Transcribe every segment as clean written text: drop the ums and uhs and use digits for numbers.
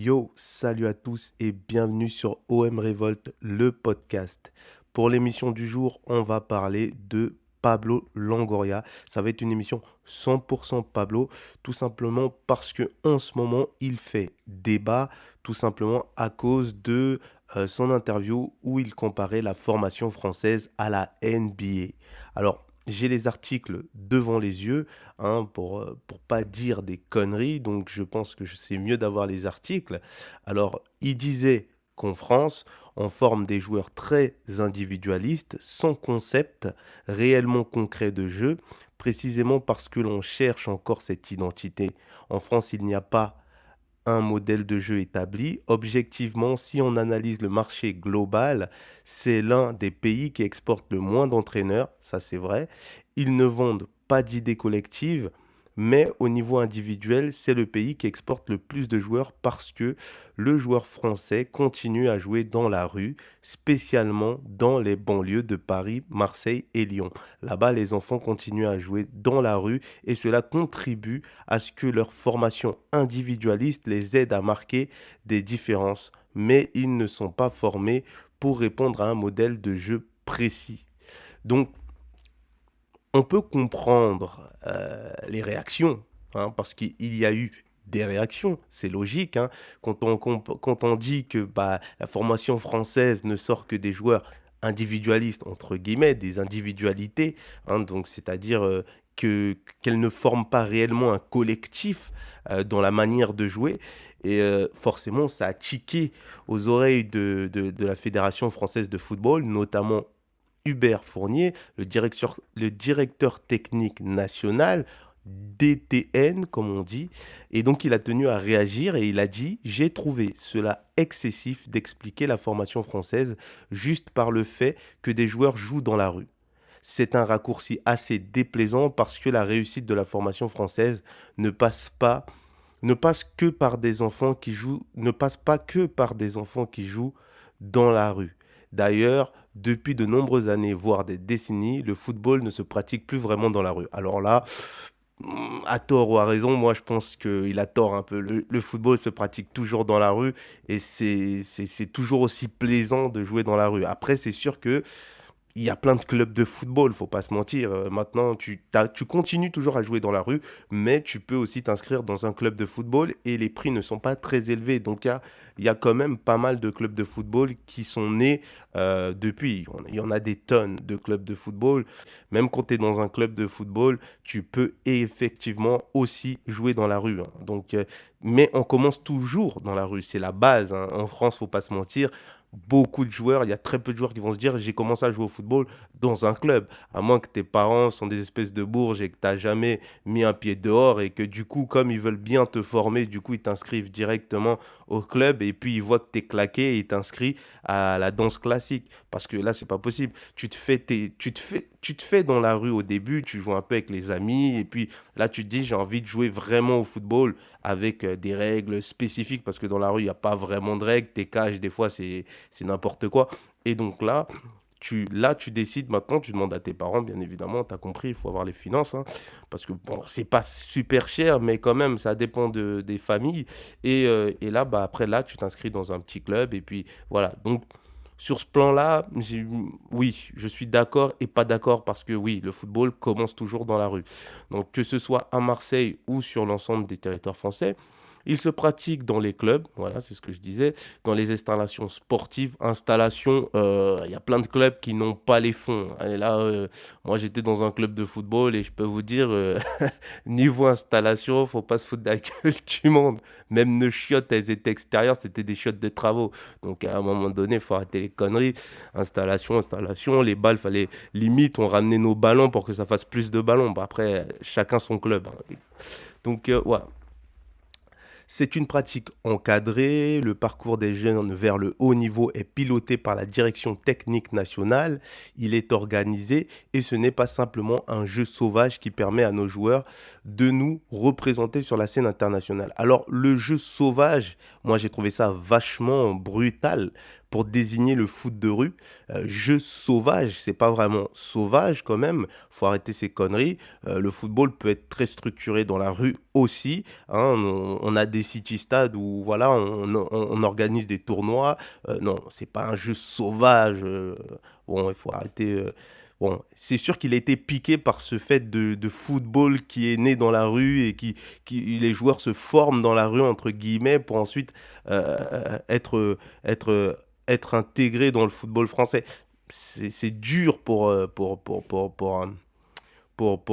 Yo, salut à tous et bienvenue sur OM Revolt, le podcast. Pour l'émission du jour, on va parler de Pablo Longoria. Ça va être une émission 100% Pablo, tout simplement parce que en ce moment, il fait débat, tout simplement à cause de son interview où il comparait la formation française à la NBA. Alors, j'ai les articles devant les yeux pour pas dire des conneries. Donc, je pense que c'est mieux d'avoir les articles. Alors, il disait qu'en France, on forme des joueurs très individualistes, sans concept réellement concret de jeu, précisément parce que l'on cherche encore cette identité. En France, il n'y a pas un modèle de jeu établi. Objectivement, si on analyse le marché global, c'est l'un des pays qui exporte le moins d'entraîneurs, ça c'est vrai. Ils ne vendent pas d'idées collectives, mais au niveau individuel, c'est le pays qui exporte le plus de joueurs parce que le joueur français continue à jouer dans la rue, spécialement dans les banlieues de Paris, Marseille et Lyon. Là-bas, les enfants continuent à jouer dans la rue et cela contribue à ce que leur formation individualiste les aide à marquer des différences, mais ils ne sont pas formés pour répondre à un modèle de jeu précis. Donc, on peut comprendre les réactions, parce qu'il y a eu des réactions, c'est logique. Quand on dit que la formation française ne sort que des joueurs individualistes, entre guillemets, des individualités, donc c'est-à-dire qu'elle ne forme pas réellement un collectif dans la manière de jouer. Et forcément, ça a tiqué aux oreilles de la Fédération française de football, notamment Hubert Fournier, le directeur technique national, DTN comme on dit, et donc il a tenu à réagir et il a dit: j'ai trouvé cela excessif d'expliquer la formation française juste par le fait que des joueurs jouent dans la rue. C'est un raccourci assez déplaisant parce que la réussite de la formation française ne passe pas ne passe que par des enfants qui jouent ne passe pas que par des enfants qui jouent dans la rue. D'ailleurs, depuis de nombreuses années, voire des décennies, le football ne se pratique plus vraiment dans la rue. Alors là, à tort ou à raison, moi je pense qu'il a tort un peu. Le football se pratique toujours dans la rue et c'est toujours aussi plaisant de jouer dans la rue. Après, c'est sûr que il y a plein de clubs de football, faut pas se mentir. Maintenant, tu continues toujours à jouer dans la rue, mais tu peux aussi t'inscrire dans un club de football et les prix ne sont pas très élevés. Donc, il y a quand même pas mal de clubs de football qui sont nés depuis. Il y en a des tonnes de clubs de football. Même quand tu es dans un club de football, tu peux effectivement aussi jouer dans la rue. Donc, mais on commence toujours dans la rue, c'est la base. En France, faut pas se mentir. Beaucoup de joueurs, il y a très peu de joueurs qui vont se dire: j'ai commencé à jouer au football dans un club. À moins que tes parents sont des espèces de bourges et que tu n'as jamais mis un pied dehors et que du coup, comme ils veulent bien te former, du coup, ils t'inscrivent directement au club et puis ils voient que tu es claqué et ils t'inscrivent à la danse classique. Parce que là, c'est pas possible. Tu te fais dans la rue au début, tu joues un peu avec les amis et puis là, tu te dis: j'ai envie de jouer vraiment au football avec des règles spécifiques parce que dans la rue, il n'y a pas vraiment de règles. Tes cages, des fois, c'est n'importe quoi. Et donc là, tu décides maintenant, tu demandes à tes parents, bien évidemment, tu as compris, il faut avoir les finances, parce que bon, c'est pas super cher, mais quand même, ça dépend des familles. Et là, après, là, tu t'inscris dans un petit club, et puis voilà. Donc, sur ce plan-là, oui, je suis d'accord et pas d'accord, parce que oui, le football commence toujours dans la rue. Donc, que ce soit à Marseille ou sur l'ensemble des territoires français, il se pratique dans les clubs, voilà, c'est ce que je disais, dans les installations sportives, il y a plein de clubs qui n'ont pas les fonds. Et là, moi j'étais dans un club de football et je peux vous dire, niveau installation, faut pas se foutre de la gueule du monde. Même nos chiottes, elles étaient extérieures, c'était des chiottes de travaux. Donc à un moment donné, il faut arrêter les conneries. Installation, les balles, fallait limite, on ramenait nos ballons pour que ça fasse plus de ballons. Après, chacun son club. Donc, ouais, c'est une pratique encadrée, le parcours des jeunes vers le haut niveau est piloté par la direction technique nationale, il est organisé et ce n'est pas simplement un jeu sauvage qui permet à nos joueurs de nous représenter sur la scène internationale. Alors le jeu sauvage, moi j'ai trouvé ça vachement brutal. pour désigner le foot de rue. Jeu sauvage, c'est pas vraiment sauvage quand même, faut arrêter ces conneries. Le football peut être très structuré dans la rue aussi, hein. On a des city stades où voilà, on organise des tournois. Non, c'est pas un jeu sauvage, bon, il faut arrêter, bon, c'est sûr qu'il a été piqué par ce fait de football qui est né dans la rue et qui les joueurs se forment dans la rue entre guillemets pour ensuite, être, être, être intégrés dans le football français. C'est dur pour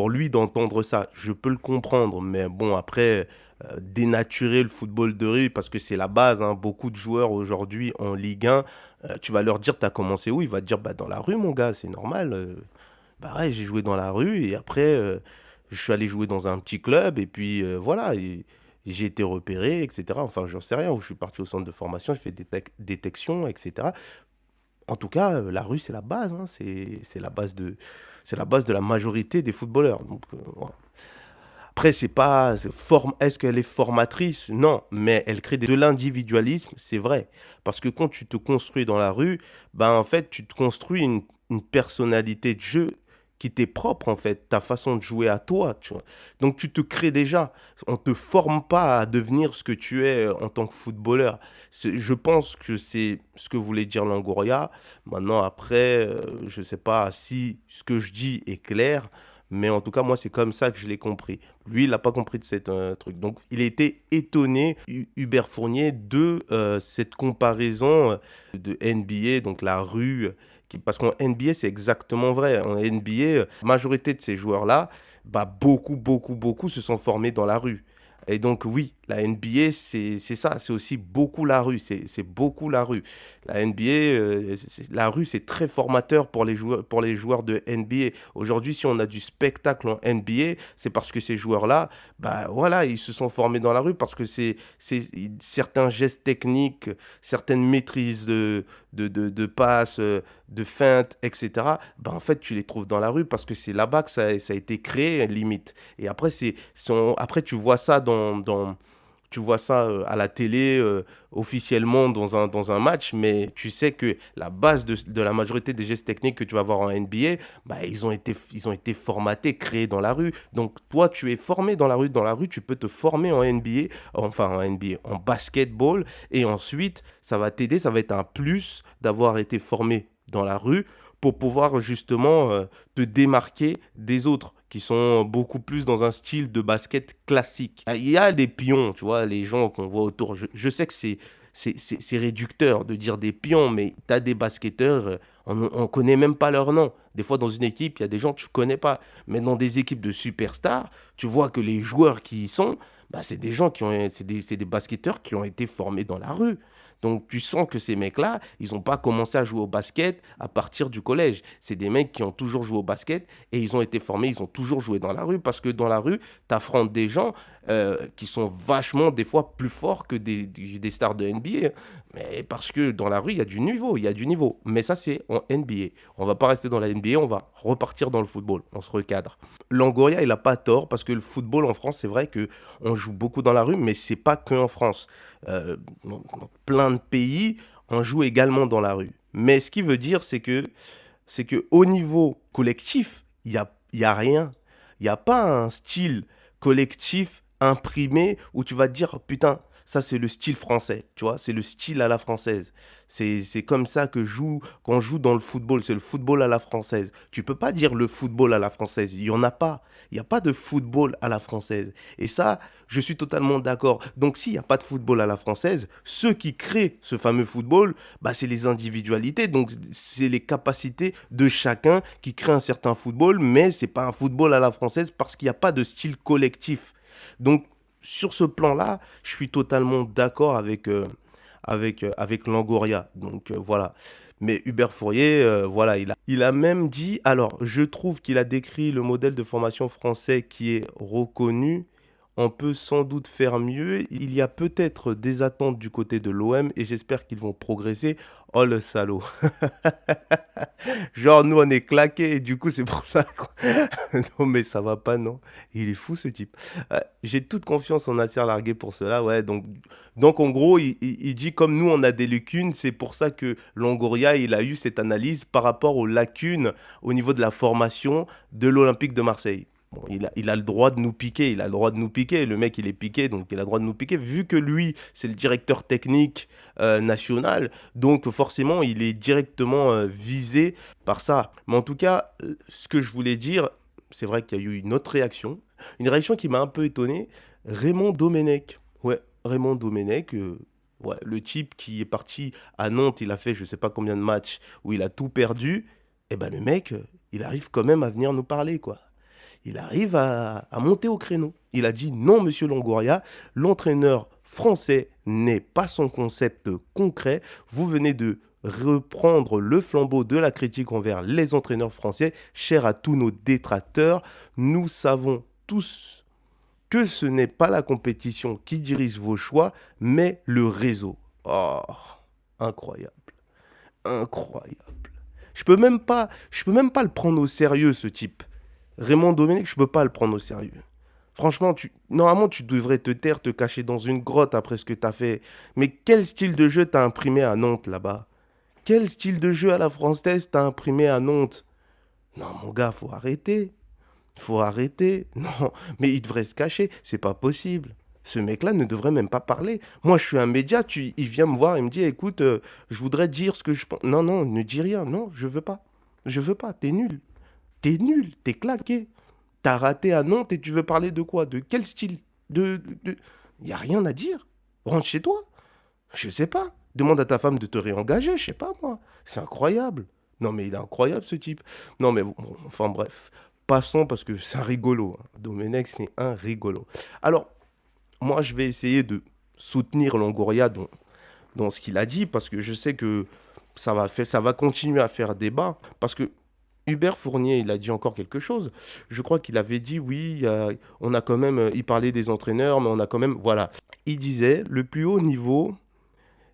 lui d'entendre ça. Je peux le comprendre, mais bon, après, dénaturer le football de rue, parce que c'est la base, hein. Beaucoup de joueurs aujourd'hui en Ligue 1, tu vas leur dire, t'as commencé où? Il va te dire, bah dans la rue, mon gars, c'est normal. Bah ouais, j'ai joué dans la rue et après, je suis allé jouer dans un petit club et puis voilà, et j'ai été repéré, etc. Enfin, j'en sais rien, où je suis parti au centre de formation, j'ai fait des détections, etc. En tout cas, la rue, c'est la base, hein, c'est la base de la majorité des footballeurs. Donc, voilà. Après, c'est pas, est-ce qu'elle est formatrice? Non, mais elle crée de l'individualisme, c'est vrai. Parce que quand tu te construis dans la rue, ben en fait, tu te construis une personnalité de jeu qui t'est propre, en fait, ta façon de jouer à toi, tu vois. Donc tu te crées déjà. On te forme pas à devenir ce que tu es en tant que footballeur. Je pense que c'est ce que voulait dire Longoria. Maintenant, après, je sais pas si ce que je dis est clair. Mais en tout cas, moi, c'est comme ça que je l'ai compris. Lui, il n'a pas compris de cette truc. Donc, il a été étonné, Hubert Fournier, de cette comparaison de NBA, donc la rue. Parce qu'en NBA, c'est exactement vrai. En NBA, la majorité de ces joueurs-là, bah, beaucoup se sont formés dans la rue. Et donc, oui, la NBA, c'est ça. C'est aussi beaucoup la rue. C'est beaucoup la rue. La NBA, la rue, c'est très formateur pour les joueurs de NBA. Aujourd'hui, si on a du spectacle en NBA, c'est parce que ces joueurs-là, bah voilà, ils se sont formés dans la rue parce que c'est certains gestes techniques, certaines maîtrises de passes, de feintes, etc. Bah en fait, tu les trouves dans la rue parce que c'est là-bas que ça a été créé, limite. Et après, après tu vois ça tu vois ça à la télé, officiellement dans un match, mais tu sais que la base de la majorité des gestes techniques que tu vas voir en NBA, bah, ils ont été formatés, créés dans la rue. Donc toi, tu es formé dans la rue. Dans la rue, tu peux te former en NBA, enfin en NBA, en basketball, et ensuite, ça va t'aider, ça va être un plus d'avoir été formé dans la rue pour pouvoir justement te démarquer des autres qui sont beaucoup plus dans un style de basket classique. Il y a des pions, tu vois, les gens qu'on voit autour. Je sais que c'est réducteur de dire des pions, mais tu as des basketteurs, on ne connaît même pas leur nom. Des fois, dans une équipe, il y a des gens que tu ne connais pas. Mais dans des équipes de superstars, tu vois que les joueurs qui y sont, bah, c'est des gens c'est des basketteurs qui ont été formés dans la rue. Donc tu sens que ces mecs-là, ils n'ont pas commencé à jouer au basket à partir du collège. C'est des mecs qui ont toujours joué au basket et ils ont été formés, ils ont toujours joué dans la rue parce que dans la rue, tu affrontes des gens qui sont vachement des fois plus forts que des stars de NBA, hein. Mais parce que dans la rue, il y a du niveau, il y a du niveau. Mais ça, c'est en NBA. On va pas rester dans la NBA, on va repartir dans le football. On se recadre. Longoria, il a pas tort parce que le football en France, c'est vrai que on joue beaucoup dans la rue, mais c'est pas que en France. Dans plein de pays, on joue également dans la rue. Mais ce qui veut dire, c'est que au niveau collectif, il y a rien. Il n'y a pas un style collectif imprimé où tu vas te dire, putain, ça c'est le style français, tu vois, c'est le style à la française. C'est comme ça qu'on joue dans le football, c'est le football à la française. Tu peux pas dire le football à la française, il y en a pas. Il n'y a pas de football à la française. Et ça, je suis totalement d'accord. Donc s'il n'y a pas de football à la française, ceux qui créent ce fameux football, bah, c'est les individualités. Donc c'est les capacités de chacun qui crée un certain football, mais c'est pas un football à la française parce qu'il n'y a pas de style collectif. Donc sur ce plan-là, je suis totalement d'accord avec Langoria. Donc voilà. Mais Hubert Fourier, voilà, il a même dit, alors je trouve qu'il a décrit le modèle de formation français qui est reconnu on peut sans doute faire mieux. Il y a peut-être des attentes du côté de l'OM et j'espère qu'ils vont progresser. Oh le salaud. Genre nous on est claqués et du coup c'est pour ça non mais ça va pas non. Il est fou ce type. J'ai toute confiance en Nasser Largué pour cela, ouais. Donc en gros il dit comme nous on a des lacunes, c'est pour ça que Longoria il a eu cette analyse par rapport aux lacunes au niveau de la formation de l'Olympique de Marseille. Bon, il a le droit de nous piquer, il a le droit de nous piquer. Le mec, il est piqué, donc il a le droit de nous piquer. Vu que lui, c'est le directeur technique national, donc forcément, il est directement visé par ça. Mais en tout cas, ce que je voulais dire, c'est vrai qu'il y a eu une réaction qui m'a un peu étonné. Raymond Domenech. Ouais, Raymond Domenech, ouais, le type qui est parti à Nantes, il a fait je sais pas combien de matchs où il a tout perdu. Et ben le mec, il arrive quand même à venir nous parler, quoi. Il arrive à monter au créneau. Il a dit non, monsieur Longoria, l'entraîneur français n'est pas son concept concret. Vous venez de reprendre le flambeau de la critique envers les entraîneurs français, cher à tous nos détracteurs. Nous savons tous que ce n'est pas la compétition qui dirige vos choix, mais le réseau. Oh, incroyable, incroyable. Je peux même pas le prendre au sérieux, ce type. Raymond Domenech, je peux pas le prendre au sérieux. Franchement, normalement, tu devrais te taire, te cacher dans une grotte après ce que tu as fait. Mais quel style de jeu t'as imprimé à Nantes là-bas? Quel style de jeu à la française t'as imprimé à Nantes? Non, mon gars, faut arrêter. Faut arrêter. Non, mais il devrait se cacher. C'est pas possible. Ce mec-là ne devrait même pas parler. Moi, je suis un média. Il vient me voir et me dit, écoute, je voudrais dire ce que je pense. Non, non, ne dis rien. Non, je veux pas. Je veux pas. T'es nul. T'es nul. T'es claqué. T'as raté à Nantes et tu veux parler de quoi? De quel style? Y a rien à dire. Rentre chez toi. Je sais pas. Demande à ta femme de te réengager, je sais pas moi. C'est incroyable. Non mais il est incroyable ce type. Non mais bon, enfin bref. Passons parce que c'est un rigolo, hein. Domenech, c'est un rigolo. Alors, moi je vais essayer de soutenir Longoria dans ce qu'il a dit parce que je sais que ça va continuer à faire débat parce que Hubert Fournier, il a dit encore quelque chose. Je crois qu'il avait dit, oui, on a quand même, il parlait des entraîneurs, mais on a quand même, voilà. Il disait, le plus haut niveau,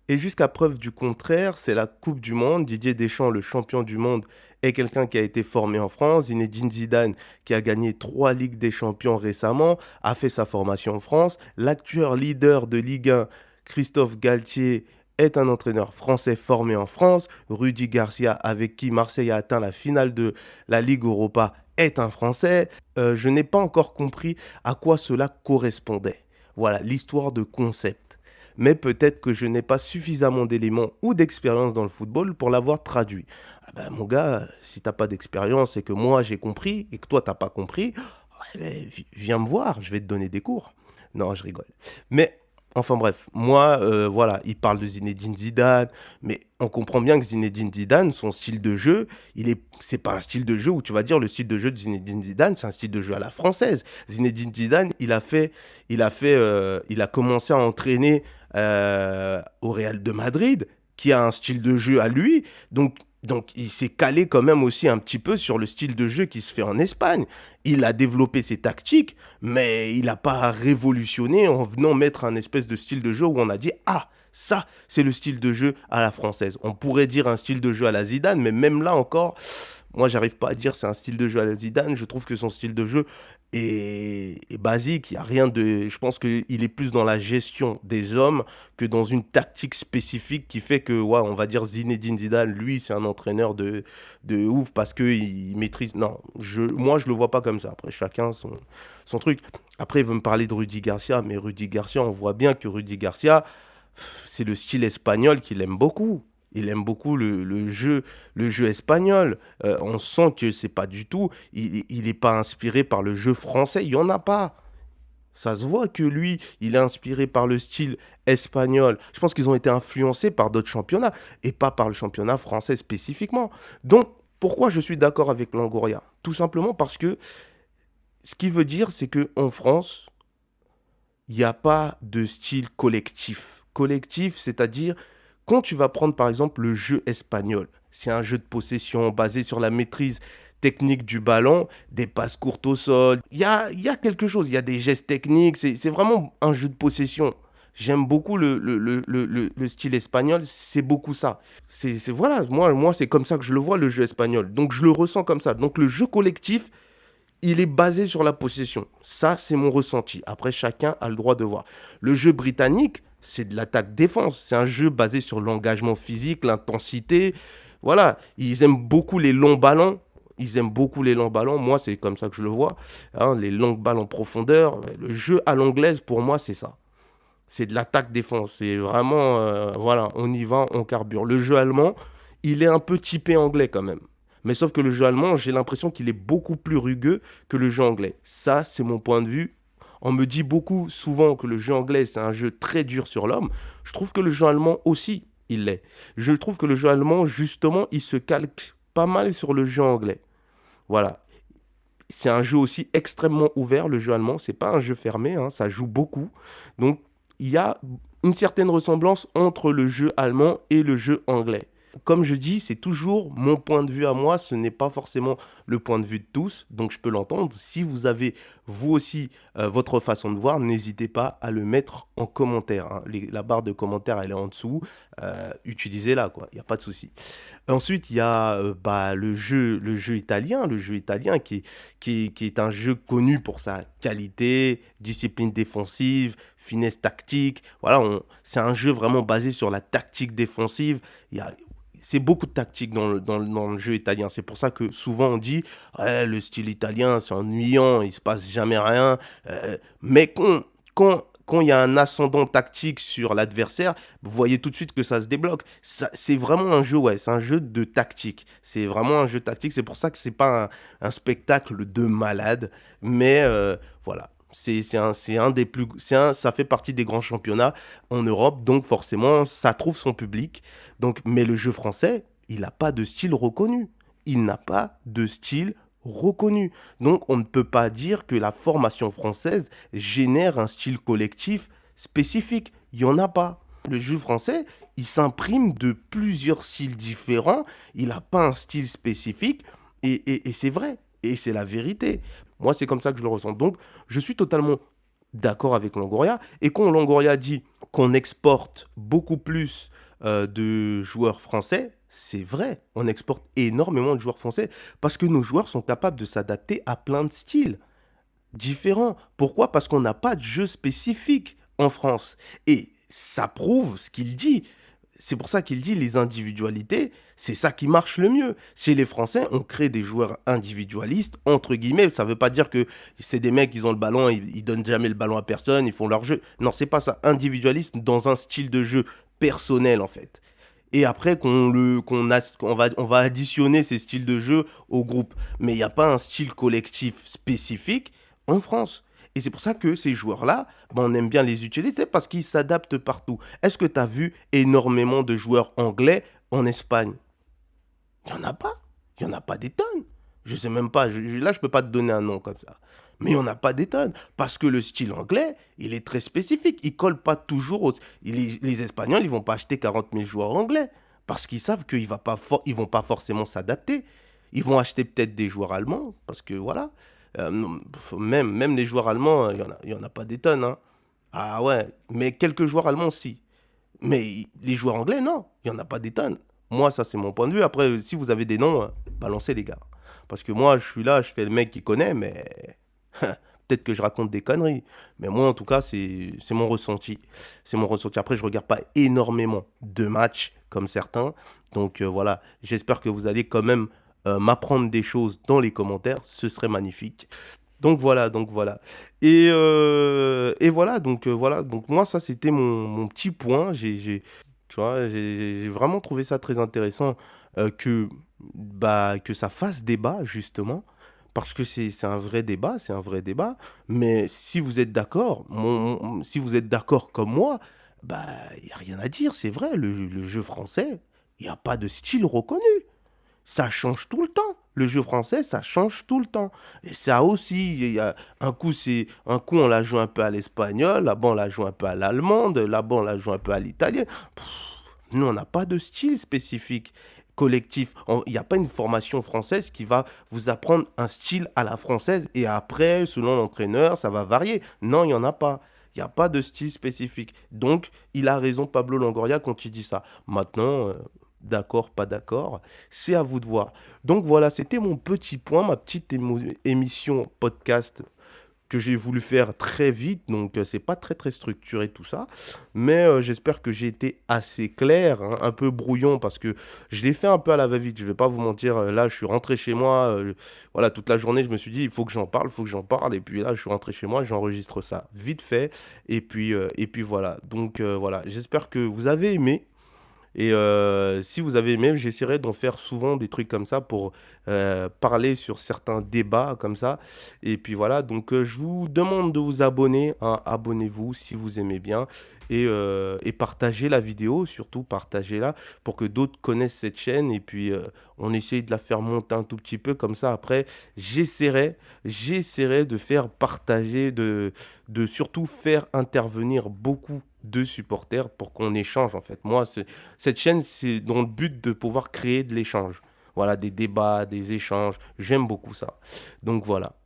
et jusqu'à preuve du contraire, c'est la Coupe du Monde. Didier Deschamps, le champion du monde, est quelqu'un qui a été formé en France. Zinedine Zidane, qui a gagné 3 Ligues des Champions récemment, a fait sa formation en France. L'actuel leader de Ligue 1, Christophe Galtier, est un entraîneur français formé en France. Rudi Garcia, avec qui Marseille a atteint la finale de la Ligue Europa, est un Français. Je n'ai pas encore compris à quoi cela correspondait. Voilà, l'histoire de concept. Mais peut-être que je n'ai pas suffisamment d'éléments ou d'expérience dans le football pour l'avoir traduit. Ah ben, mon gars, si t'as pas d'expérience et que moi j'ai compris et que toi t'as pas compris, ouais, ben, viens me voir, je vais te donner des cours. Non, je rigole. Mais enfin bref, moi, voilà, il parle de Zinedine Zidane, mais on comprend bien que Zinedine Zidane, son style de jeu, c'est pas un style de jeu où tu vas dire le style de jeu de Zinedine Zidane, c'est un style de jeu à la française. Zinedine Zidane, il a commencé à entraîner au Real de Madrid, qui a un style de jeu à lui, donc il s'est calé quand même aussi un petit peu sur le style de jeu qui se fait en Espagne. Il a développé ses tactiques, mais il n'a pas révolutionné en venant mettre un espèce de style de jeu où on a dit ah, ça, c'est le style de jeu à la française. On pourrait dire un style de jeu à la Zidane, mais même là encore, moi, j'arrive pas à dire c'est un style de jeu à la Zidane. Je trouve que son style de jeu est basique. Il y a rien de. Je pense qu'il est plus dans la gestion des hommes que dans une tactique spécifique qui fait que, ouais, on va dire Zinedine Zidane, lui, c'est un entraîneur de ouf parce qu'il maîtrise. Non, moi, je le vois pas comme ça. Après, chacun son truc. Après, il veut me parler de Rudi Garcia, mais Rudi Garcia, on voit bien que Rudi Garcia, c'est le style espagnol qu'il aime beaucoup. Il aime beaucoup le jeu espagnol. On sent que c'est pas du tout. Il n'est pas inspiré par le jeu français. Il y en a pas. Ça se voit que lui, il est inspiré par le style espagnol. Je pense qu'ils ont été influencés par d'autres championnats et pas par le championnat français spécifiquement. Donc, pourquoi je suis d'accord avec Longoria? Tout simplement parce que ce qui veut dire, c'est que en France, il n'y a pas de style collectif. Collectif, c'est-à-dire quand tu vas prendre par exemple le jeu espagnol, c'est un jeu de possession basé sur la maîtrise technique du ballon, des passes courtes au sol. Il y a quelque chose, il y a des gestes techniques. C'est vraiment un jeu de possession. J'aime beaucoup le style espagnol, c'est beaucoup ça. Voilà, moi c'est comme ça que je le vois, le jeu espagnol. Donc je le ressens comme ça. Donc le jeu collectif, il est basé sur la possession. Ça, c'est mon ressenti. Après, chacun a le droit de voir. Le jeu britannique, c'est de l'attaque-défense. C'est un jeu basé sur l'engagement physique, l'intensité. Voilà, ils aiment beaucoup les longs ballons. Ils aiment beaucoup les longs ballons. Moi, c'est comme ça que je le vois. Hein, les longs ballons en profondeur. Le jeu à l'anglaise, pour moi, c'est ça. C'est de l'attaque-défense. C'est vraiment, voilà, on y va, on carbure. Le jeu allemand, il est un peu typé anglais quand même. Mais sauf que le jeu allemand, j'ai l'impression qu'il est beaucoup plus rugueux que le jeu anglais. Ça, c'est mon point de vue. On me dit beaucoup souvent que le jeu anglais, c'est un jeu très dur sur l'homme. Je trouve que le jeu allemand aussi, il l'est. Je trouve que le jeu allemand, justement, il se calque pas mal sur le jeu anglais. Voilà. C'est un jeu aussi extrêmement ouvert, le jeu allemand. C'est pas un jeu fermé, hein, ça joue beaucoup. Donc, il y a une certaine ressemblance entre le jeu allemand et le jeu anglais. Comme je dis, c'est toujours mon point de vue à moi, ce n'est pas forcément le point de vue de tous, donc je peux l'entendre. Si vous avez, vous aussi, votre façon de voir, n'hésitez pas à le mettre en commentaire, hein. La barre de commentaires, elle est en dessous, utilisez-la, quoi, il n'y a pas de souci. Ensuite, il y a bah, le jeu italien qui est un jeu connu pour sa qualité, discipline défensive, finesse tactique. Voilà, c'est un jeu vraiment basé sur la tactique défensive. Il y a, c'est beaucoup de tactique dans le jeu italien. C'est pour ça que souvent on dit ouais, le style italien, c'est ennuyant, il se passe jamais rien. Mais quand il y a un ascendant tactique sur l'adversaire, vous voyez tout de suite que ça se débloque. C'est vraiment un jeu, ouais, c'est un jeu de tactique. C'est vraiment un jeu tactique. C'est pour ça que c'est pas un spectacle de malade. Mais voilà, c'est un des plus, ça fait partie des grands championnats en Europe, donc forcément, ça trouve son public. Donc, mais le jeu français, il n'a pas de style reconnu. Il n'a pas de style reconnu. Donc, on ne peut pas dire que la formation française génère un style collectif spécifique. Il n'y en a pas. Le jeu français, il s'imprime de plusieurs styles différents. Il n'a pas un style spécifique. Et c'est vrai. Et c'est la vérité. Moi, c'est comme ça que je le ressens. Donc, je suis totalement d'accord avec Longoria. Et quand Longoria dit qu'on exporte beaucoup plus de joueurs français, c'est vrai. On exporte énormément de joueurs français parce que nos joueurs sont capables de s'adapter à plein de styles différents. Pourquoi? Parce qu'on n'a pas de jeu spécifique en France. Et ça prouve ce qu'il dit. C'est pour ça qu'il dit les individualités, c'est ça qui marche le mieux. Chez les Français, on crée des joueurs individualistes, entre guillemets. Ça ne veut pas dire que c'est des mecs, ils ont le ballon, ils donnent jamais le ballon à personne, ils font leur jeu. Non, c'est pas ça. Individualiste dans un style de jeu personnel, en fait. Et après, on va additionner ces styles de jeu au groupe. Mais il n'y a pas un style collectif spécifique en France. Et c'est pour ça que ces joueurs-là, ben, on aime bien les utiliser parce qu'ils s'adaptent partout. Est-ce que tu as vu énormément de joueurs anglais en Espagne? Il n'y en a pas. Il n'y en a pas des tonnes. Je sais même pas. Là, je peux pas te donner un nom comme ça. Mais il n'y en a pas des tonnes. Parce que le style anglais, il est très spécifique. Il colle pas toujours les Espagnols, ils vont pas acheter 40 000 joueurs anglais. Parce qu'ils savent ils vont pas forcément s'adapter. Ils vont acheter peut-être des joueurs allemands. Parce que voilà. Même les joueurs allemands, il y en a pas des tonnes, hein. Ah ouais. Mais quelques joueurs allemands, si. Mais les joueurs anglais, non, il n'y en a pas des tonnes. Moi, ça, c'est mon point de vue. Après, si vous avez des noms, balancez les gars. Parce que moi, je suis là, je fais le mec qui connaît, mais peut-être que je raconte des conneries. Mais moi, en tout cas, c'est mon ressenti. C'est mon ressenti. Après, je regarde pas énormément de matchs comme certains. Donc voilà, j'espère que vous allez quand même m'apprendre des choses dans les commentaires. Ce serait magnifique. Donc voilà, donc voilà. Et voilà, voilà. Donc moi, ça, c'était mon petit point. Tu vois, j'ai vraiment trouvé ça très intéressant que ça fasse débat, justement. Parce que c'est un vrai débat, c'est un vrai débat. Mais si vous êtes d'accord, si vous êtes d'accord comme moi, bah, il n'y a rien à dire, c'est vrai. Le jeu français, il n'y a pas de style reconnu. Ça change tout le temps. Le jeu français, ça change tout le temps. Et ça aussi, il y a un coup on la joue un peu à l'espagnol, là-bas on la joue un peu à l'allemande, là-bas on la joue un peu à l'italien. Nous, on n'a pas de style spécifique. collectif. Il n'y a pas une formation française qui va vous apprendre un style à la française et après, selon l'entraîneur, ça va varier. Non, il n'y en a pas. Il n'y a pas de style spécifique. Donc, il a raison, Pablo Longoria, quand il dit ça. Maintenant, d'accord, pas d'accord, c'est à vous de voir. Donc voilà, c'était mon petit point, ma petite émission podcast que j'ai voulu faire très vite, donc c'est pas très très structuré tout ça, mais j'espère que j'ai été assez clair, hein, un peu brouillon parce que je l'ai fait un peu à la va-vite, je vais pas vous mentir, là je suis rentré chez moi, voilà, toute la journée je me suis dit il faut que j'en parle, il faut que j'en parle, et puis là je suis rentré chez moi, j'enregistre ça vite fait, et puis voilà, donc voilà, j'espère que vous avez aimé. Et si vous avez aimé, j'essaierai d'en faire souvent des trucs comme ça pour parler sur certains débats comme ça. Et puis voilà, donc je vous demande de vous abonner, hein. Abonnez-vous si vous aimez bien et partagez la vidéo, surtout partagez-la pour que d'autres connaissent cette chaîne. Et puis on essaye de la faire monter un tout petit peu comme ça. Après, j'essaierai, j'essaierai de faire partager, de surtout faire intervenir beaucoup de supporters pour qu'on échange en fait. Moi, cette chaîne, c'est dans le but de pouvoir créer de l'échange. Voilà, des débats, des échanges. J'aime beaucoup ça. Donc voilà.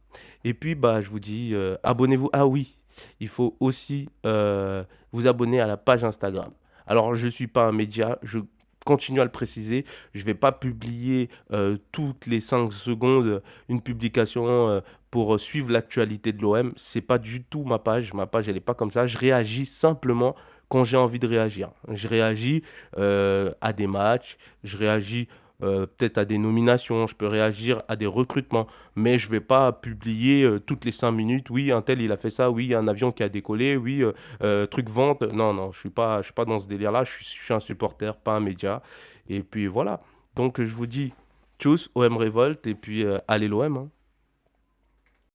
Et puis, bah, je vous dis, abonnez-vous. Ah oui, il faut aussi vous abonner à la page Instagram. Alors, je ne suis pas un média, je continue à le préciser. Je ne vais pas publier toutes les 5 secondes une publication pour suivre l'actualité de l'OM. C'est pas du tout ma page. Ma page, elle n'est pas comme ça. Je réagis simplement quand j'ai envie de réagir. Je réagis à des matchs, je réagis peut-être à des nominations, je peux réagir à des recrutements, mais je ne vais pas publier toutes les 5 minutes, oui, un tel il a fait ça, oui, il y a un avion qui a décollé, oui, truc vente. Non, non, je suis pas dans ce délire-là, je suis un supporter, pas un média. Et puis voilà. Donc je vous dis, tchuss, OM Révolte, et puis allez l'OM, hein.